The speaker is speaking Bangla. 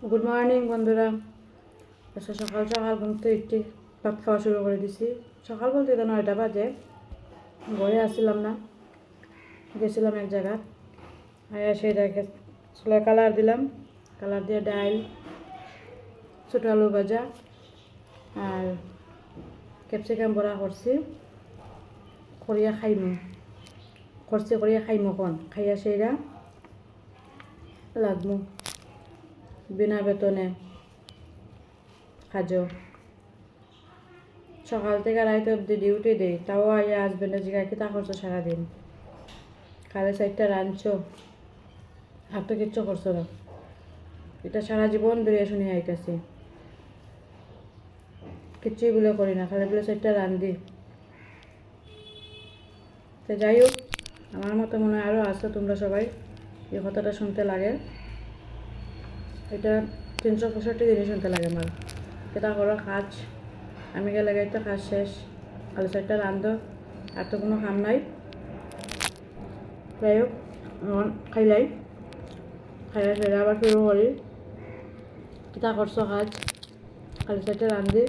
গুড মর্নিং বন্ধুরা। আচ্ছা, সকাল সকাল ঘুম থেকে একটু ভাত খাওয়া শুরু করে দিছি। সকাল বলতে তো 9টা বাজে। ঘরে আসছিলাম না, গেছিলাম এক জায়গা। সেইটাকে চুলে কালার দিলাম, কালার দিয়ে ডাল, ছোটো আলু ভাজা আর ক্যাপসিকাম বড়া করছি। করিয়া খাইমু করছি করিয়া খাইমু কন খাইয়া সেইরা লাগমু বিনা বেতনে কাজও। সকাল থেকে রাত অব্দি ডিউটি দেই, তাও আইয়া হাজবেন্ডের জিগা কিতা করছো সারাদিন, কালে 4টা রাঁধছো, আর তো কিচ্ছু করছো না। এটা সারা জীবন ধরে শুনে আইতেছি, কিচ্ছুই বলে করি না, খালি বলে 4টা রাঁধি। তো যাই হোক, আমার মতো মনে হয় আরও আসো তোমরা সবাই এই কথাটা শুনতে লাগে। এটা 365 দিনই শুনতে লাগে আমার। এটা করো কাজ, আমি গেলে তো কাজ শেষ, খালি 4টা রাঁধো, আর তো কোনো কাম নাই। যাই হোক, খাইলাই, খাইয়া সেরা আবার শুরু করি। কিতা করছো কাজ, খালি 4টা রাঁধি।